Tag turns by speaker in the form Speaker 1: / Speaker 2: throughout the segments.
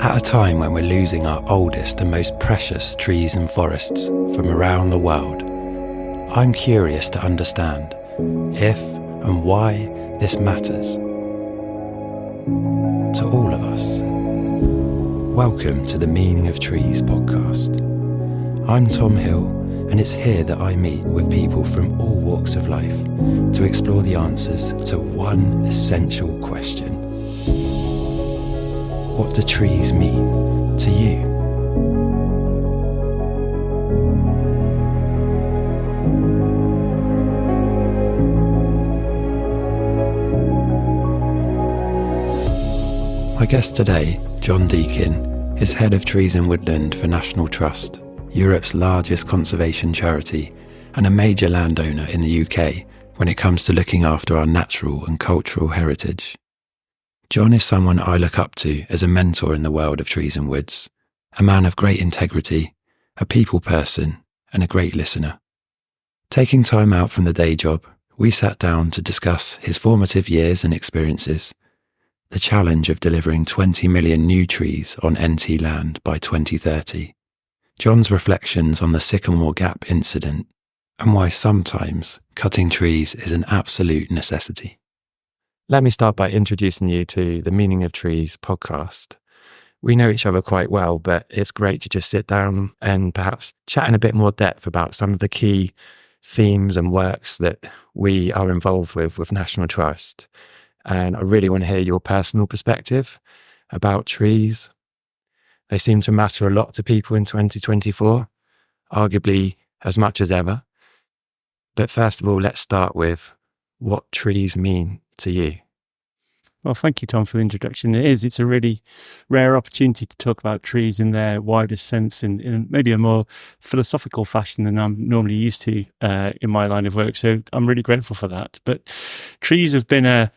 Speaker 1: At a time when we're losing our oldest and most precious trees and forests from around the world, I'm curious to understand if and why this matters to all of us. Welcome to the Meaning of Trees podcast. I'm Tom Hill, and it's here that I meet with people from all walks of life to explore the answers to one essential question. What do trees mean to you? My guest today, John Deakin, is Head of Trees and Woodland for National Trust, Europe's largest conservation charity and a major landowner in the UK when it comes to looking after our natural and cultural heritage. John is someone I look up to as a mentor in the world of trees and woods, a man of great integrity, a people person, and a great listener. Taking time out from the day job, we sat down to discuss his formative years and experiences, the challenge of delivering 20 million new trees on NT land by 2030, John's reflections on the Sycamore Gap incident, and why sometimes cutting trees is an absolute necessity. Let me start by introducing you to the Meaning of Trees podcast. We know each other quite well, but it's great to just sit down and perhaps chat in a bit more depth about some of the key themes and works that we are involved with National Trust. And I really want to hear your personal perspective about trees. They seem to matter a lot to people in 2024, arguably as much as ever. But first of all, let's start with what trees mean to you.
Speaker 2: Well, thank you, Tom, for the introduction. It's a really rare opportunity to talk about trees in their widest sense in maybe a more philosophical fashion than I'm normally used to in my line of work. So I'm really grateful for that. But trees have been a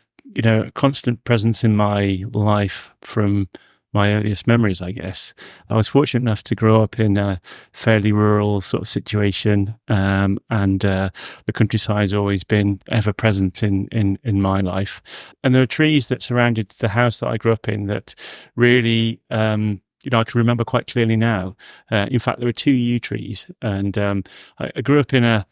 Speaker 2: constant presence in my life from my earliest memories, I guess. I was fortunate enough to grow up in a fairly rural sort of situation, and the countryside's always been ever present in my life. And there are trees that surrounded the house that I grew up in that really, I can remember quite clearly now. In fact, there were two yew trees, and I grew up in a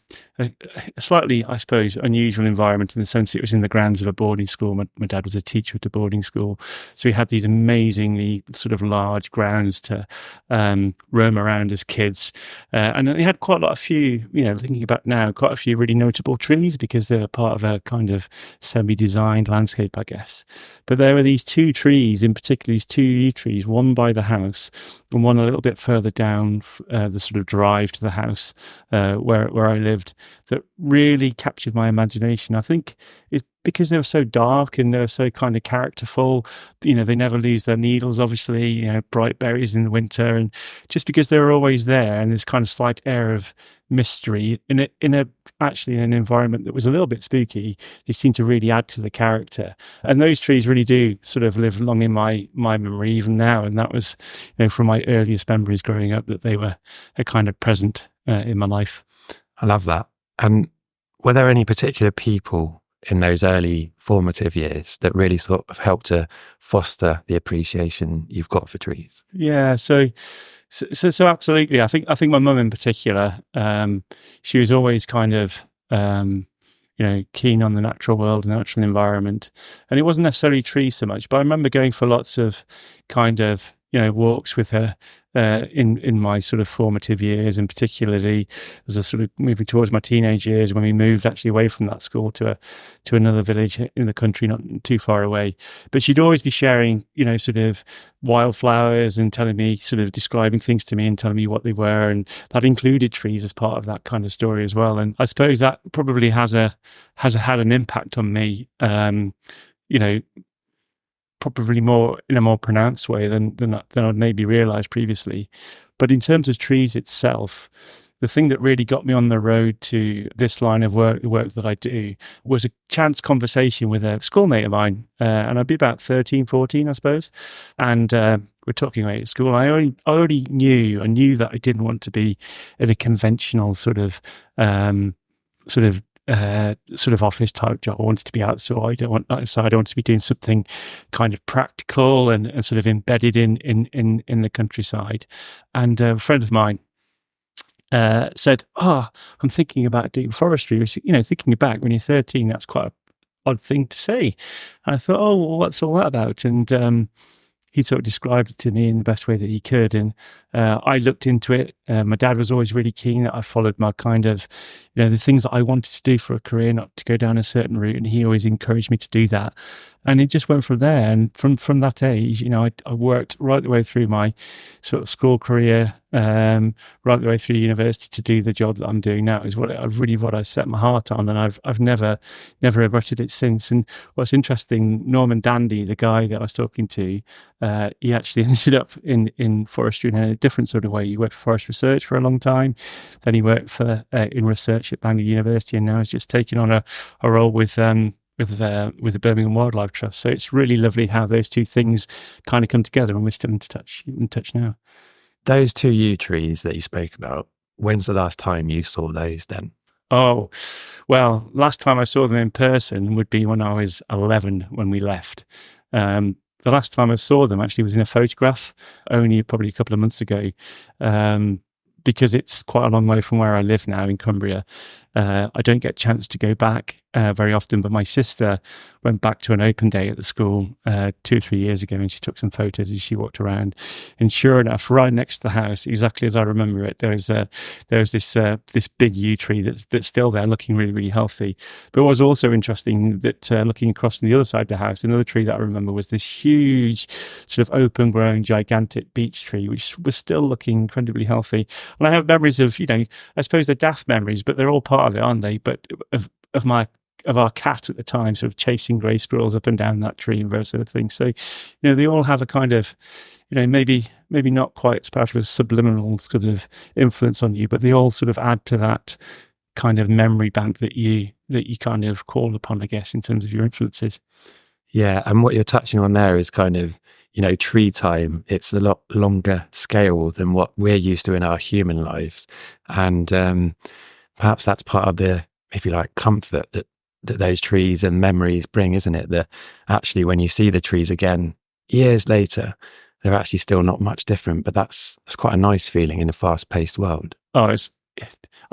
Speaker 2: slightly, I suppose, unusual environment in the sense it was in the grounds of a boarding school. My dad was a teacher at a boarding school, so we had these amazingly sort of large grounds to roam around as kids, and they had quite a few, thinking about now, quite a few really notable trees because they were part of a kind of semi-designed landscape, I guess. But there were these two trees, in particular these two yew trees, one by the house and one a little bit further down the sort of drive to the house where I lived, that really captured my imagination. I think it's because they were so dark and they were so kind of characterful. They never lose their needles, obviously, bright berries in the winter, and just because they were always there and this kind of slight air of mystery in an environment that was a little bit spooky, they seemed to really add to the character. And those trees really do sort of live long in my memory even now. And that was, from my earliest memories growing up, that they were a kind of present in my life.
Speaker 1: I love that. And were there any particular people in those early formative years that really sort of helped to foster the appreciation you've got for trees?
Speaker 2: Yeah, so absolutely. I think my mum in particular, she was always kind of keen on the natural world and natural environment, and it wasn't necessarily trees so much. But I remember going for lots of kind of walks with her in my sort of formative years, and particularly as I sort of moving towards my teenage years when we moved actually away from that school to another village in the country not too far away. But she'd always be sharing sort of wildflowers and telling me, sort of describing things to me and telling me what they were, and that included trees as part of that kind of story as well. And I suppose that probably has had an impact on me, probably more in a more pronounced way than I'd maybe realised previously. But in terms of trees itself, the thing that really got me on the road to this line of work, the work that I do, was a chance conversation with a schoolmate of mine. And I'd be about 13, 14, I suppose. And we're talking away at school. I already knew that I didn't want to be in a conventional sort of sort of office type job. I wanted to be outside. I wanted to be doing something kind of practical and sort of embedded in the countryside. And a friend of mine said, I'm thinking about doing forestry. Thinking back when you're 13, that's quite an odd thing to say. And I thought, well, what's all that about? And he sort of described it to me in the best way that he could. And I looked into it. My dad was always really keen that I followed my kind of, the things that I wanted to do for a career, not to go down a certain route. And he always encouraged me to do that. And it just went from there. And from that age, I worked right the way through my sort of school career, right the way through university to do the job that I'm doing now is what I set my heart on. And I've never regretted it since. And what's interesting, Norman Dandy, the guy that I was talking to, he actually ended up in forestry in a different sort of way. He worked for forest research for a long time. Then he worked for in research at Bangor University, and now he's just taken on a role with the Birmingham Wildlife Trust. So it's really lovely how those two things kind of come together, and we're still in touch now.
Speaker 1: Those two yew trees that you spoke about, when's the last time you saw those then?
Speaker 2: Oh, well, last time I saw them in person would be when I was 11 when we left. The last time I saw them actually was in a photograph, only probably a couple of months ago, because it's quite a long way from where I live now in Cumbria. I don't get a chance to go back very often, but my sister went back to an open day at the school 2 or 3 years ago, and she took some photos as she walked around. And sure enough, right next to the house, exactly as I remember it, there's this big yew tree that's still there, looking really, really healthy. But what was also interesting that looking across from the other side of the house, another tree that I remember was this huge, sort of open-growing, gigantic beech tree, which was still looking incredibly healthy. And I have memories of, I suppose they're daft memories, but they're all part of it, aren't they? But of our cat at the time, sort of chasing grey squirrels up and down that tree and those sort of things. So, they all have a kind of, maybe not quite as powerful as subliminal sort of influence on you, but they all sort of add to that kind of memory bank that you kind of call upon, I guess, in terms of your influences.
Speaker 1: Yeah, and what you're touching on there is kind of, tree time. It's a lot longer scale than what we're used to in our human lives. And perhaps that's part of the, if you like, comfort that those trees and memories bring, isn't it? That actually when you see the trees again years later, they're actually still not much different, but that's quite a nice feeling in a fast-paced world.
Speaker 2: I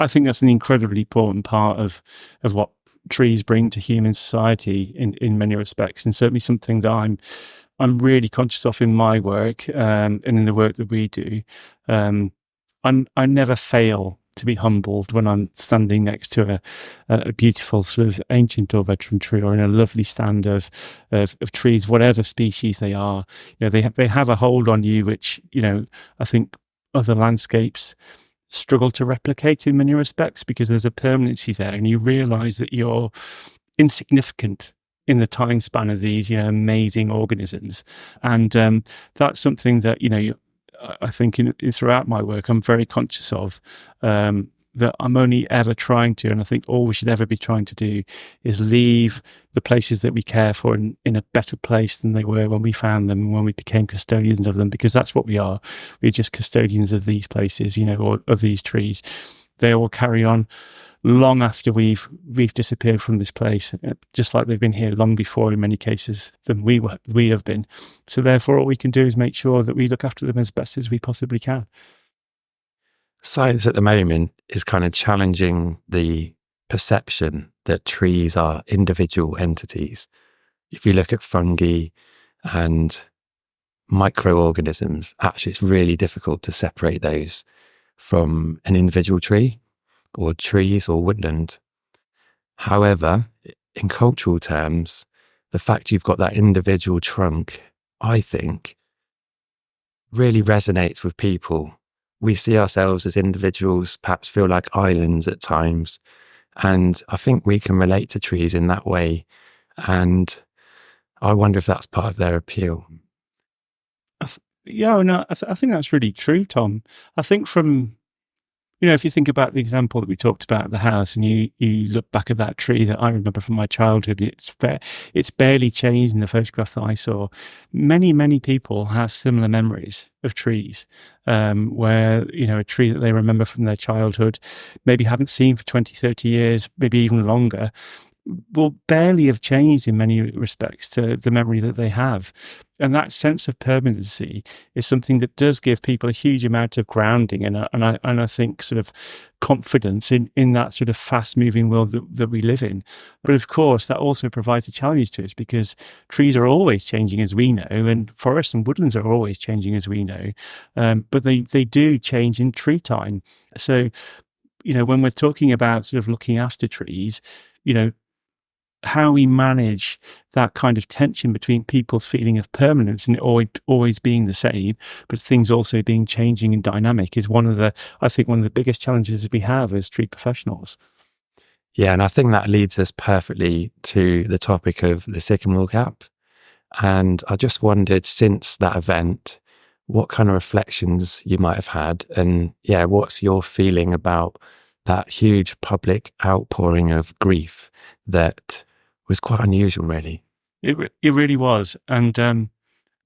Speaker 2: think that's an incredibly important part of what trees bring to human society in many respects, and certainly something that I'm really conscious of in my work and in the work that we do. I never fail to be humbled when I'm standing next to a beautiful sort of ancient or veteran tree, or in a lovely stand of trees, whatever species they are. They have a hold on you, which, I think other landscapes struggle to replicate in many respects, because there's a permanency there, and you realise that you're insignificant in the time span of these, amazing organisms. And that's something that, I think throughout my work, I'm very conscious of, that I'm only ever trying to, and I think all we should ever be trying to do, is leave the places that we care for in a better place than they were when we found them, when we became custodians of them, because that's what we are. We're just custodians of these places, or of these trees. They all carry on long after we've disappeared from this place, just like they've been here long before, in many cases, than we have been. So therefore, all we can do is make sure that we look after them as best as we possibly can.
Speaker 1: Science at the moment is kind of challenging the perception that trees are individual entities. If you look at fungi and microorganisms, actually it's really difficult to separate those from an individual tree or trees or woodland. However, in cultural terms, the fact you've got that individual trunk, I think, really resonates with people. We see ourselves as individuals, perhaps feel like islands at times. And I think we can relate to trees in that way. And I wonder if that's part of their appeal.
Speaker 2: I think that's really true, Tom. I think from if you think about the example that we talked about at the house, and you look back at that tree that I remember from my childhood, it's barely changed in the photograph that I saw. Many people have similar memories of trees, where, a tree that they remember from their childhood, maybe haven't seen for 20, 30 years, maybe even longer, will barely have changed in many respects to the memory that they have. And that sense of permanency is something that does give people a huge amount of grounding and I think sort of confidence in that sort of fast moving world that we live in. But of course, that also provides a challenge to us, because trees are always changing, as we know, and forests and woodlands are always changing, as we know. But they do change in tree time. So, when we're talking about sort of looking after trees, how we manage that kind of tension between people's feeling of permanence and it always being the same, but things also being changing and dynamic, is one of the biggest challenges that we have as tree professionals.
Speaker 1: Yeah, and I think that leads us perfectly to the topic of the Sycamore Gap. And I just wondered, since that event, what kind of reflections you might have had, and what's your feeling about that huge public outpouring of grief that was quite unusual, really.
Speaker 2: It really was. And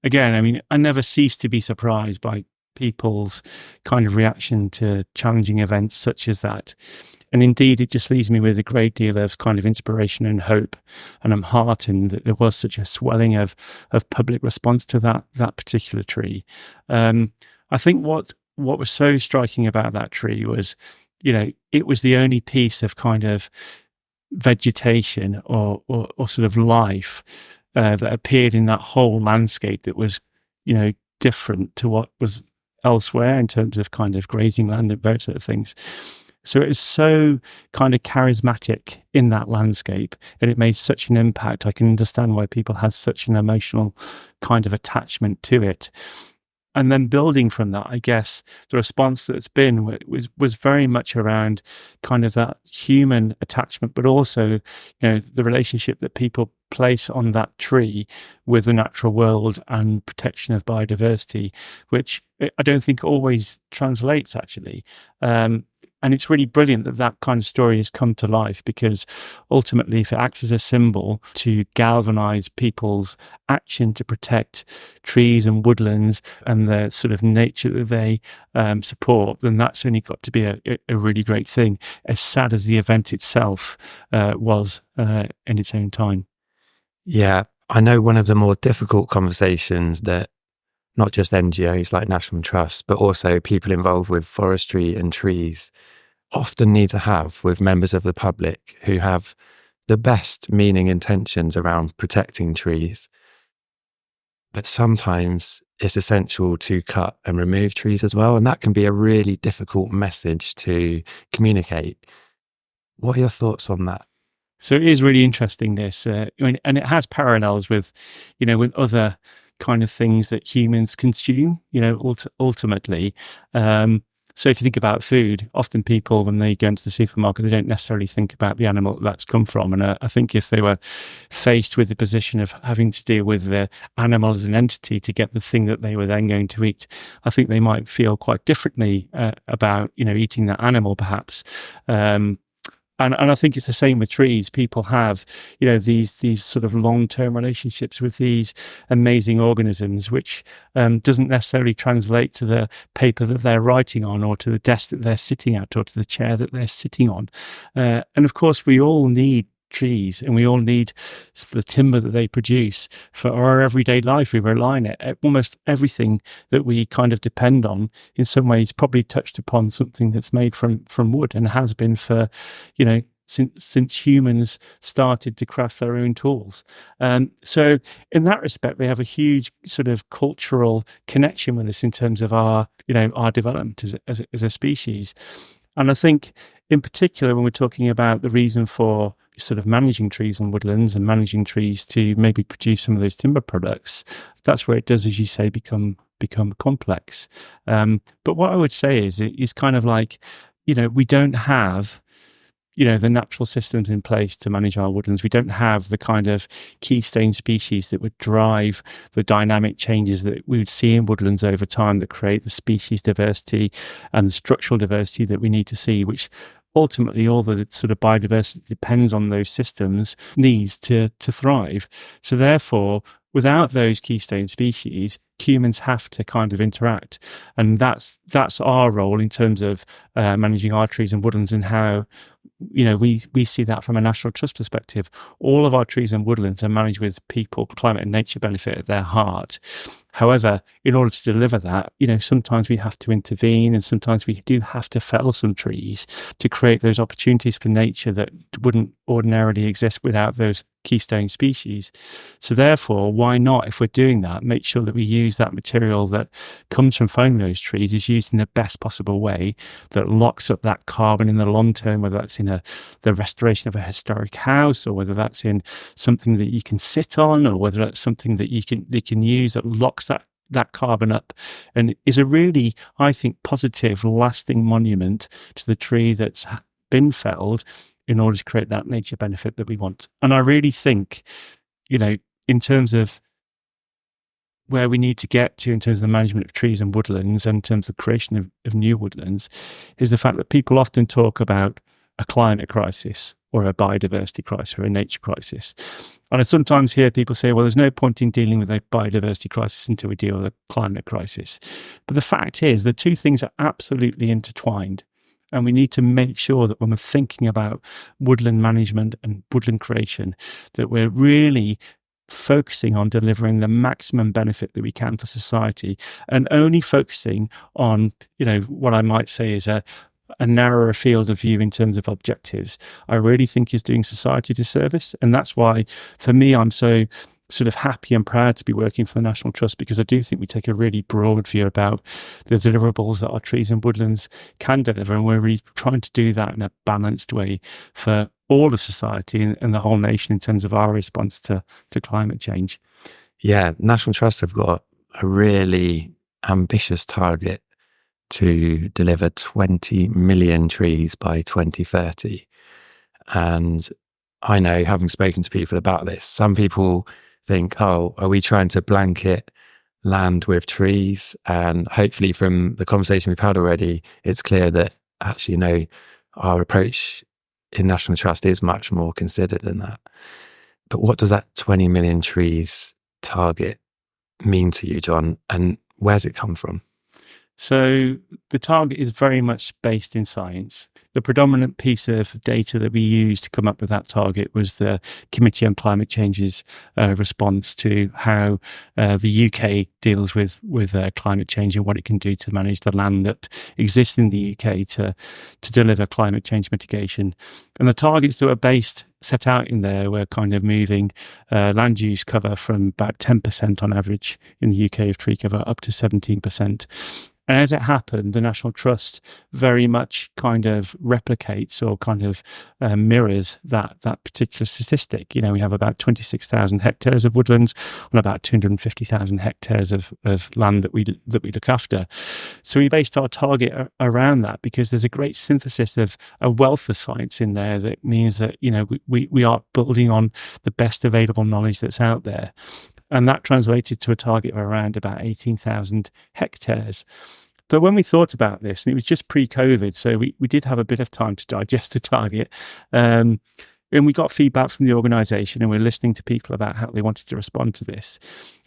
Speaker 2: again, I never cease to be surprised by people's kind of reaction to challenging events such as that. And indeed, it just leaves me with a great deal of kind of inspiration and hope. And I'm heartened that there was such a swelling of public response to that particular tree. I think what was so striking about that tree was, it was the only piece of kind of vegetation or sort of life that appeared in that whole landscape that was, different to what was elsewhere in terms of kind of grazing land and those sort of things. So it was so kind of charismatic in that landscape, and it made such an impact. I can understand why people had such an emotional kind of attachment to it. And then building from that, I guess the response that's been was very much around kind of that human attachment, but also, the relationship that people place on that tree with the natural world and protection of biodiversity, which I don't think always translates, actually. And it's really brilliant that kind of story has come to life, because ultimately, if it acts as a symbol to galvanize people's action to protect trees and woodlands and the sort of nature that they support, then that's only got to be a really great thing, as sad as the event itself was in its own time.
Speaker 1: Yeah, I know one of the more difficult conversations that not just NGOs like National Trust, but also people involved with forestry and trees often need to have with members of the public who have the best meaning intentions around protecting trees. But sometimes it's essential to cut and remove trees as well, and that can be a really difficult message to communicate. What are your thoughts on that?
Speaker 2: So it is really interesting, this, and it has parallels with, with other kind of things that humans consume, ultimately. So if you think about food, often people, when they go into the supermarket, they don't necessarily think about the animal that's come from. And I think if they were faced with the position of having to deal with the animal as an entity to get the thing that they were then going to eat, I think they might feel quite differently about, eating that animal, perhaps. And I think it's the same with trees. People have, these sort of long-term relationships with these amazing organisms, which doesn't necessarily translate to the paper that they're writing on, or to the desk that they're sitting at, or to the chair that they're sitting on. And of course, we all need trees, and we all need the timber that they produce for our everyday life. We rely on it. Almost everything that we kind of depend on, in some ways, probably touched upon something that's made from wood, and has been for, since humans started to craft their own tools. So in that respect, they have a huge sort of cultural connection with us in terms of our development as a species. And I think, in particular, when we're talking about the reason for sort of managing trees and woodlands, and managing trees to maybe produce some of those timber products, that's where it does, as you say, become complex. But what I would say is, it's kind of like, we don't have, the natural systems in place to manage our woodlands. We don't have the kind of keystone species that would drive the dynamic changes that we would see in woodlands over time that create the species diversity and the structural diversity that we need to see, which ultimately all the sort of biodiversity depends on those systems needs to thrive. So therefore, without those keystone species, humans have to kind of interact. And that's our role in terms of managing our trees and woodlands, and how we see that from a National Trust perspective. All of our trees and woodlands are managed with people, climate and nature benefit at their heart. However, in order to deliver that, sometimes we have to intervene, and sometimes we do have to fell some trees to create those opportunities for nature that wouldn't ordinarily exist without those keystone species. So therefore, why not, if we're doing that, make sure that we use that material that comes from felling those trees is used in the best possible way that locks up that carbon in the long term, whether that's in the restoration of a historic house, or whether that's in something that you can sit on, or whether that's something that you can use that locks that carbon up, and is a really, I think, positive, lasting monument to the tree that's been felled in order to create that nature benefit that we want. And I really think, in terms of where we need to get to in terms of the management of trees and woodlands, and in terms of the creation of new woodlands, is the fact that people often talk about a climate crisis or a biodiversity crisis or a nature crisis. And I sometimes hear people say, well, there's no point in dealing with a biodiversity crisis until we deal with a climate crisis. But the fact is, the two things are absolutely intertwined. And we need to make sure that when we're thinking about woodland management and woodland creation, that we're really focusing on delivering the maximum benefit that we can for society, and only focusing on, what I might say is a narrower field of view in terms of objectives, I really think is doing society a disservice. And that's why, for me, I'm so sort of happy and proud to be working for the National Trust, because I do think we take a really broad view about the deliverables that our trees and woodlands can deliver, and we're really trying to do that in a balanced way for all of society and the whole nation in terms of our response to climate change.
Speaker 1: Yeah, National Trust have got a really ambitious target to deliver 20 million trees by 2030. And I know, having spoken to people about this, some people think, oh, are we trying to blanket land with trees? And hopefully from the conversation we've had already, it's clear that actually, no, our approach in National Trust is much more considered than that. But what does that 20 million trees target mean to you, John? And where's it come from?
Speaker 2: So the target is very much based in science. The predominant piece of data that we used to come up with that target was the Committee on Climate Change's response to how the UK deals with climate change and what it can do to manage the land that exists in the UK to deliver climate change mitigation. And the targets that were set out in there were kind of moving land use cover from about 10% on average in the UK of tree cover up to 17%. And as it happened, the National Trust very much kind of replicates or kind of mirrors that particular statistic. We have about 26,000 hectares of woodlands on about 250,000 hectares of land that we look after. So we based our target around that, because there's a great synthesis of a wealth of science in there that means that, we are building on the best available knowledge that's out there. And that translated to a target of around about 18,000 hectares. But when we thought about this, and it was just pre-COVID, so we did have a bit of time to digest the target, and we got feedback from the organisation, and we're listening to people about how they wanted to respond to this.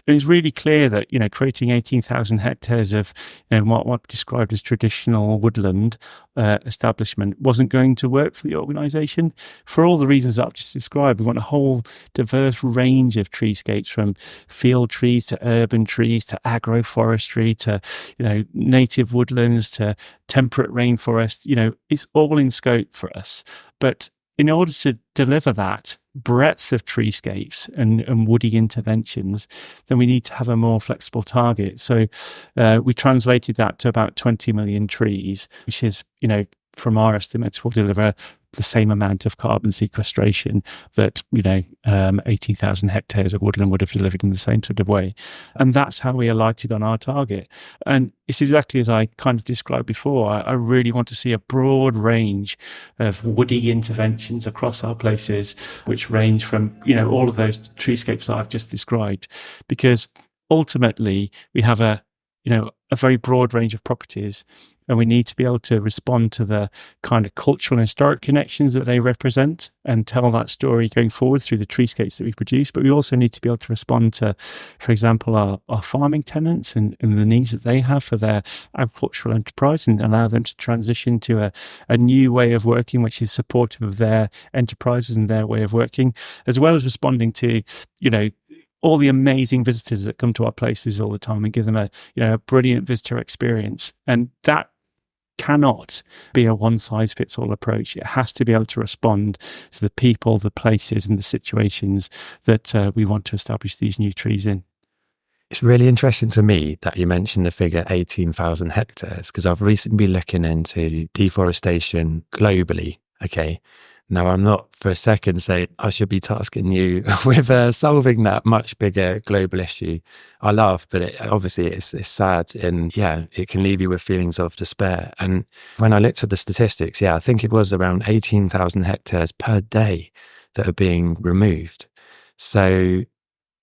Speaker 2: And it's really clear that, creating 18,000 hectares of what described as traditional woodland establishment wasn't going to work for the organisation for all the reasons that I've just described. We want a whole diverse range of treescapes, from field trees to urban trees to agroforestry to, native woodlands to temperate rainforest. It's all in scope for us. But in order to deliver that breadth of treescapes and woody interventions, then we need to have a more flexible target. So we translated that to about 20 million trees, which is, from our estimates, will deliver the same amount of carbon sequestration that 18,000 hectares of woodland would have delivered in the same sort of way. And that's how we alighted on our target. And it's exactly as I kind of described before. I really want to see a broad range of woody interventions across our places, which range from all of those treescapes that I've just described, because ultimately we have a very broad range of properties, and we need to be able to respond to the kind of cultural and historic connections that they represent and tell that story going forward through the treescapes that we produce. But we also need to be able to respond to, for example, our farming tenants and the needs that they have for their agricultural enterprise, and allow them to transition to a new way of working, which is supportive of their enterprises and their way of working, as well as responding to, all the amazing visitors that come to our places all the time, and give them a brilliant visitor experience. And that cannot be a one-size-fits-all approach. It has to be able to respond to the people, the places, and the situations that we want to establish these new trees in.
Speaker 1: It's really interesting to me that you mentioned the figure 18,000 hectares, because I've recently been looking into deforestation globally. Okay. Now, I'm not for a second saying I should be tasking you with solving that much bigger global issue. I laugh, but obviously it's sad, and it can leave you with feelings of despair. And when I looked at the statistics, I think it was around 18,000 hectares per day that are being removed. So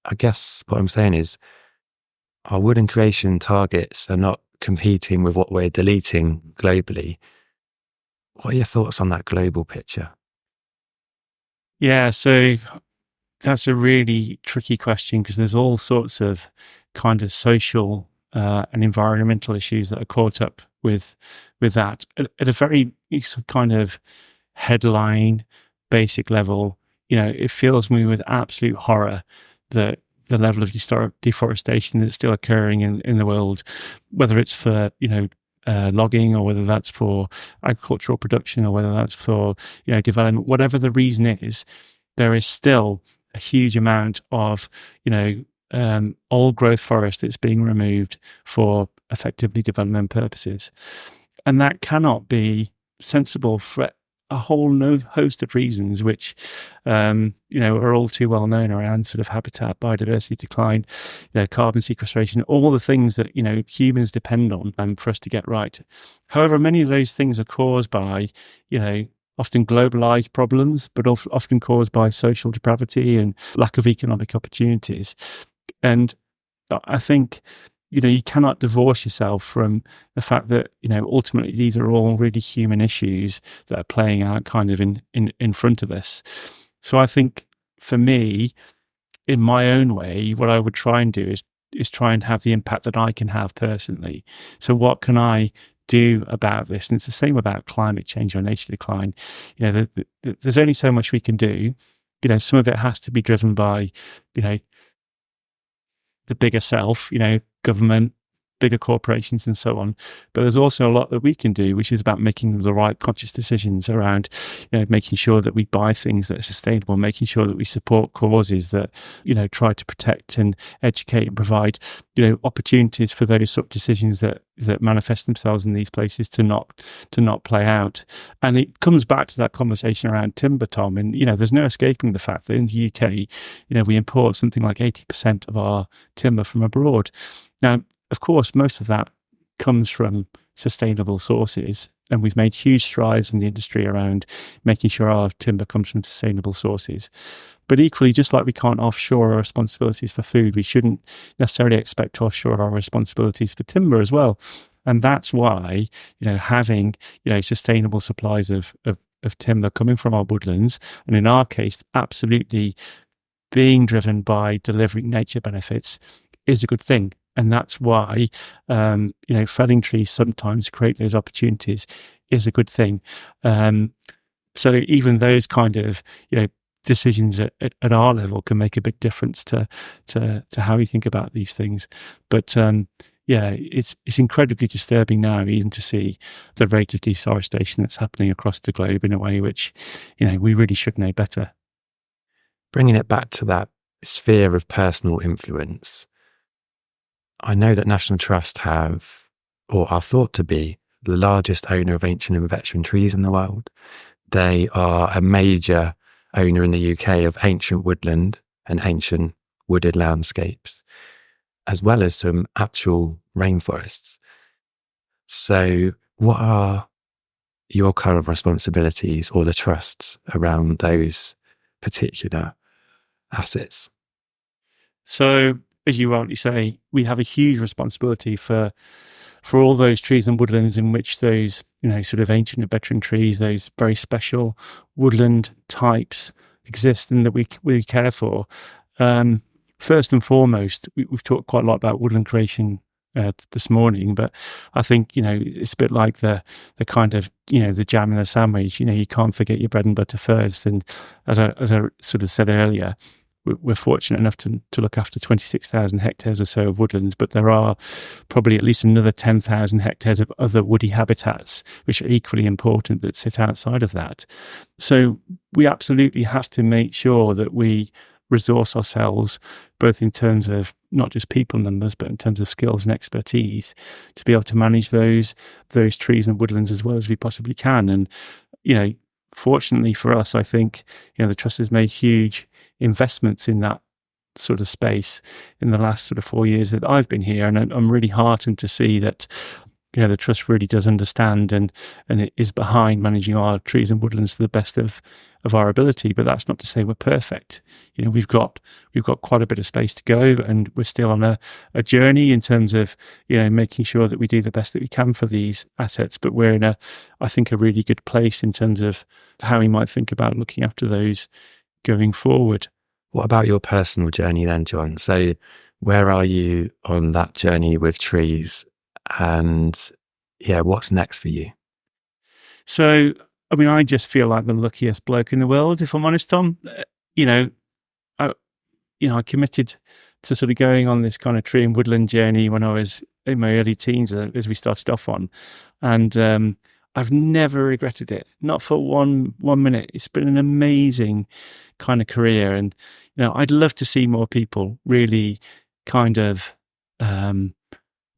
Speaker 1: I guess what I'm saying is our woodland creation targets are not competing with what we're deleting globally. What are your thoughts on that global picture?
Speaker 2: Yeah, so that's a really tricky question, because there's all sorts of kind of social and environmental issues that are caught up with that. At a very kind of headline, basic level, it fills me with absolute horror that the level of deforestation that's still occurring in the world, whether it's for logging, or whether that's for agricultural production, or whether that's for development, whatever the reason is, there is still a huge amount of old growth forest that's being removed for effectively development purposes, and that cannot be sensible for a whole host of reasons, which are all too well known around sort of habitat, biodiversity decline, carbon sequestration, all the things that humans depend on for us to get right. However, many of those things are caused by often globalized problems, but often caused by social depravity and lack of economic opportunities. And I think you cannot divorce yourself from the fact that, ultimately these are all really human issues that are playing out kind of in front of us. So I think for me, in my own way, what I would try and do is try and have the impact that I can have personally. So what can I do about this? And it's the same about climate change or nature decline. There's only so much we can do. Some of it has to be driven by, the bigger self, government, bigger corporations and so on. But there's also a lot that we can do, which is about making the right conscious decisions around, making sure that we buy things that are sustainable, making sure that we support causes that, try to protect and educate and provide, opportunities for those sort of decisions that manifest themselves in these places to not play out. And it comes back to that conversation around timber, Tom. And, there's no escaping the fact that in the UK, we import something like 80% of our timber from abroad. Now, of course, most of that comes from sustainable sources, and we've made huge strides in the industry around making sure our timber comes from sustainable sources. But equally, just like we can't offshore our responsibilities for food, we shouldn't necessarily expect to offshore our responsibilities for timber as well. And that's why, having, sustainable supplies of timber coming from our woodlands, and in our case, absolutely being driven by delivering nature benefits, is a good thing. And that's why, felling trees sometimes create those opportunities is a good thing. So even those kind of, decisions at our level can make a big difference to how we think about these things. But it's incredibly disturbing now even to see the rate of deforestation that's happening across the globe in a way which, we really should know better.
Speaker 1: Bringing it back to that sphere of personal influence, I know that National Trust have, or are thought to be, the largest owner of ancient and veteran trees in the world. They are a major owner in the UK of ancient woodland and ancient wooded landscapes, as well as some actual rainforests. So what are your current responsibilities or the trusts around those particular assets?
Speaker 2: So, as you rightly say, we have a huge responsibility for all those trees and woodlands in which those, sort of ancient and veteran trees, those very special woodland types exist and that we care for. First and foremost, we've talked quite a lot about woodland creation this morning, but I think, it's a bit like the kind of, the jam in the sandwich. You can't forget your bread and butter first. And as I sort of said earlier, we're fortunate enough to look after 26,000 hectares or so of woodlands, but there are probably at least another 10,000 hectares of other woody habitats, which are equally important, that sit outside of that. So we absolutely have to make sure that we resource ourselves, both in terms of not just people numbers, but in terms of skills and expertise, to be able to manage those trees and woodlands as well as we possibly can. And, fortunately for us, I think, the Trust has made huge investments in that sort of space in the last sort of 4 years that I've been here. And I'm really heartened to see that, the Trust really does understand and it is behind managing our trees and woodlands to the best of our ability. But that's not to say we're perfect. We've got quite a bit of space to go, and we're still on a journey in terms of, making sure that we do the best that we can for these assets. But we're in I think, a really good place in terms of how we might think about looking after those going forward.
Speaker 1: What about your personal journey then, John? So where are you on that journey with trees? And what's next for you?
Speaker 2: So, I just feel like the luckiest bloke in the world, if I'm honest, Tom. I committed to sort of going on this kind of tree and woodland journey when I was in my early teens, as we started off on. And I've never regretted it, not for one minute. It's been an amazing kind of career. And, I'd love to see more people really kind of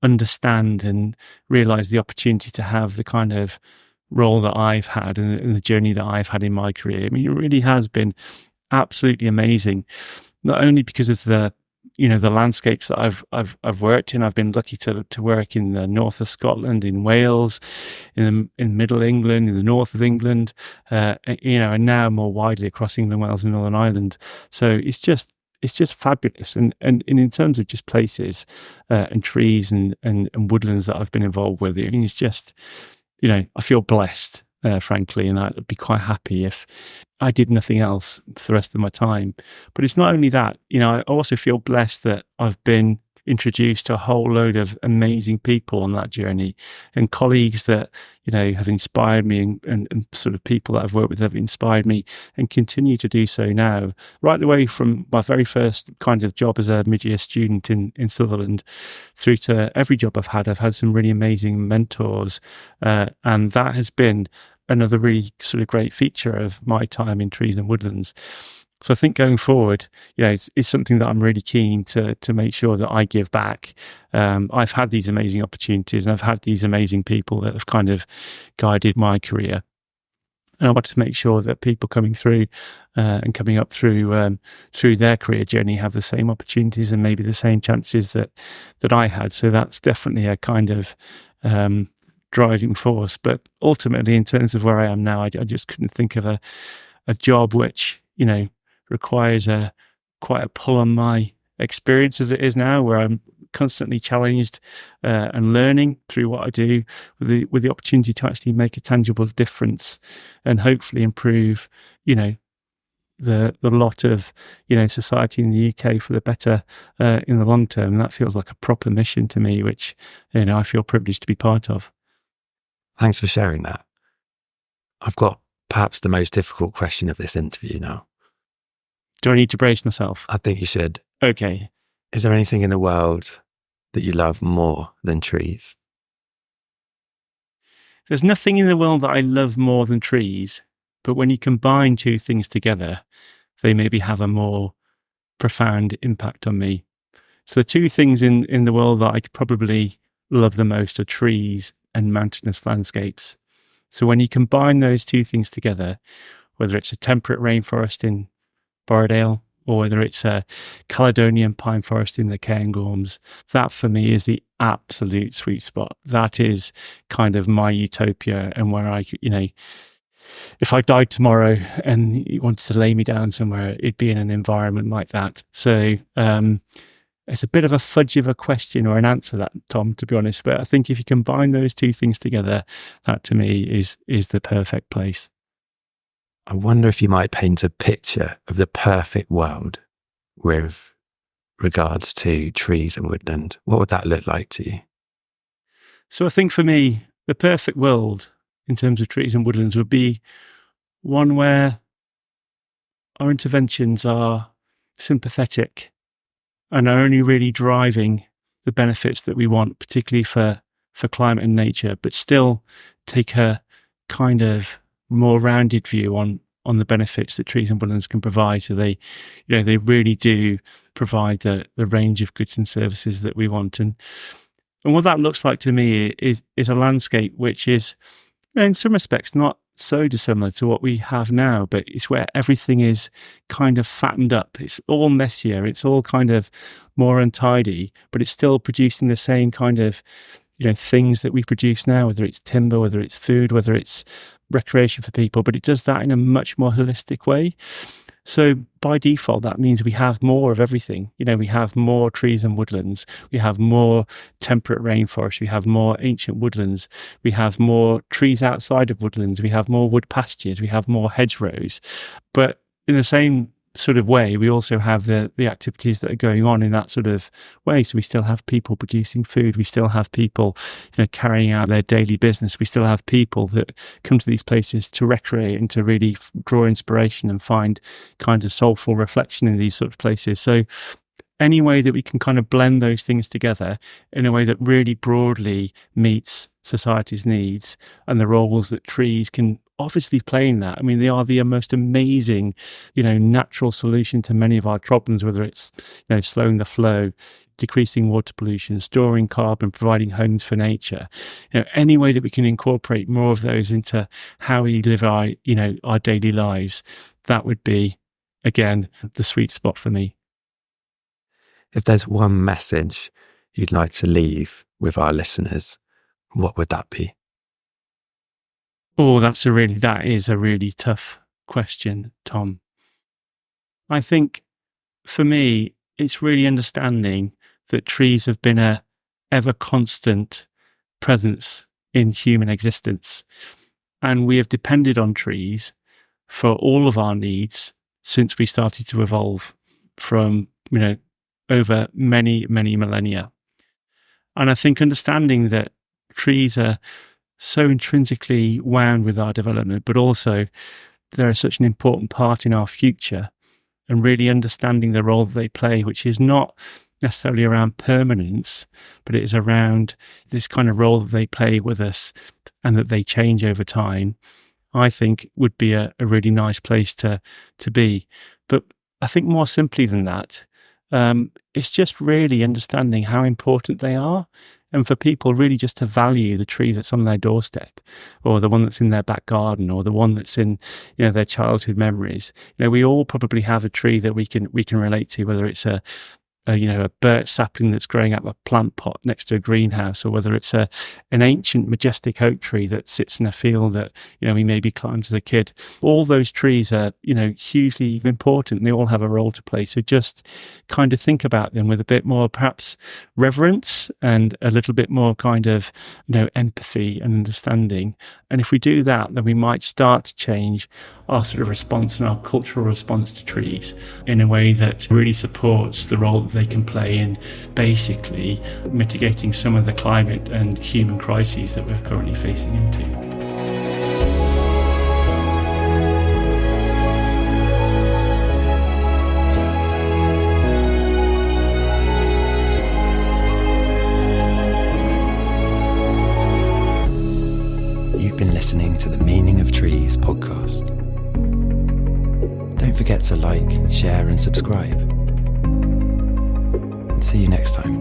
Speaker 2: understand and realize the opportunity to have the kind of role that I've had and the journey that I've had in my career. It really has been absolutely amazing, not only because of the landscapes that I've worked in. I've been lucky to work in the north of Scotland, in Wales, in Middle England, in the north of England, and now more widely across England, Wales, and Northern Ireland. So it's just fabulous. And in terms of just places and trees and woodlands that I've been involved with, it's just, I feel blessed, frankly, and I'd be quite happy if I did nothing else for the rest of my time. But it's not only that, I also feel blessed that I've been introduced to a whole load of amazing people on that journey, and colleagues that, have inspired me, and sort of people that I've worked with have inspired me and continue to do so now, right the way from my very first kind of job as a mid-year student in Sutherland through to every job I've had some really amazing mentors. And that has been another really sort of great feature of my time in trees and woodlands. So I think going forward, it's something that I'm really keen to make sure that I give back. I've had these amazing opportunities, and I've had these amazing people that have kind of guided my career. And I want to make sure that people coming through and coming up through their career journey have the same opportunities and maybe the same chances that I had. So that's definitely a kind of driving force. But ultimately, in terms of where I am now, I just couldn't think of a job which, requires quite a pull on my experience as it is now, where I'm constantly challenged and learning through what I do, with the opportunity to actually make a tangible difference and hopefully improve, the lot of, society in the UK for the better in the long term. And that feels like a proper mission to me, which, I feel privileged to be part of.
Speaker 1: Thanks for sharing that. I've got perhaps the most difficult question of this interview now.
Speaker 2: Do I need to brace myself?
Speaker 1: I think you should.
Speaker 2: Okay.
Speaker 1: Is there anything in the world that you love more than trees?
Speaker 2: There's nothing in the world that I love more than trees, but when you combine two things together, they maybe have a more profound impact on me. So the two things in the world that I probably love the most are trees and mountainous landscapes. So when you combine those two things together, whether it's a temperate rainforest in Borrowdale or whether it's a Caledonian pine forest in the Cairngorms, that for me is the absolute sweet spot. That is kind of my utopia, and where I, if I died tomorrow and you wanted to lay me down somewhere, it'd be in an environment like that. So it's a bit of a fudge of a question or an answer, that, Tom, to be honest. But I think if you combine those two things together, that to me is the perfect place.
Speaker 1: I wonder if you might paint a picture of the perfect world with regards to trees and woodland. What would that look like to you?
Speaker 2: So I think for me, the perfect world in terms of trees and woodlands would be one where our interventions are sympathetic and are only really driving the benefits that we want, particularly for climate and nature, but still take a kind of more rounded view on the benefits that trees and woodlands can provide. So they really do provide the range of goods and services that we want. And what that looks like to me is a landscape which is, in some respects, not so dissimilar to what we have now, but it's where everything is kind of fattened up. It's all messier. It's all kind of more untidy, but it's still producing the same kind of, things that we produce now, whether it's timber, whether it's food, whether it's recreation for people, but it does that in a much more holistic way. So by default, that means we have more of everything. We have more trees and woodlands. We have more temperate rainforest. We have more ancient woodlands. We have more trees outside of woodlands. We have more wood pastures. We have more hedgerows. But in the same sort of way, we also have the activities that are going on in that sort of way. So we still have people producing food. We still have people, carrying out their daily business. We still have people that come to these places to recreate and to really draw inspiration and find kind of soulful reflection in these sort of places. So any way that we can kind of blend those things together in a way that really broadly meets society's needs and the roles that trees can obviously play in that. I mean, they are the most amazing, natural solution to many of our problems, whether it's, slowing the flow, decreasing water pollution, storing carbon, providing homes for nature. Any way that we can incorporate more of those into how we live our daily lives, that would be, again, the sweet spot for me.
Speaker 1: If there's one message you'd like to leave with our listeners, what would that be?
Speaker 2: Oh, that is a really tough question, Tom. I think for me, it's really understanding that trees have been a ever constant presence in human existence. And we have depended on trees for all of our needs since we started to evolve from, over many, many millennia. And I think understanding that trees are so intrinsically wound with our development, but also they're such an important part in our future, and really understanding the role that they play, which is not necessarily around permanence, but it is around this kind of role that they play with us and that they change over time, I think would be a really nice place to be. But I think more simply than that, it's just really understanding how important they are. And for people really just to value the tree that's on their doorstep, or the one that's in their back garden, or the one that's in, their childhood memories. We all probably have a tree that we can relate to, whether it's a birch sapling that's growing out of a plant pot next to a greenhouse, or whether it's an ancient majestic oak tree that sits in a field that, we maybe climbed as a kid. All those trees are, hugely important. They all have a role to play. So just kind of think about them with a bit more, perhaps, reverence and a little bit more kind of, empathy and understanding. And if we do that, then we might start to change our sort of response and our cultural response to trees in a way that really supports the role that they can play in basically mitigating some of the climate and human crises that we're currently facing into.
Speaker 1: You've been listening to the Meaning of Trees podcast. Don't forget to like, share and subscribe. And see you next time.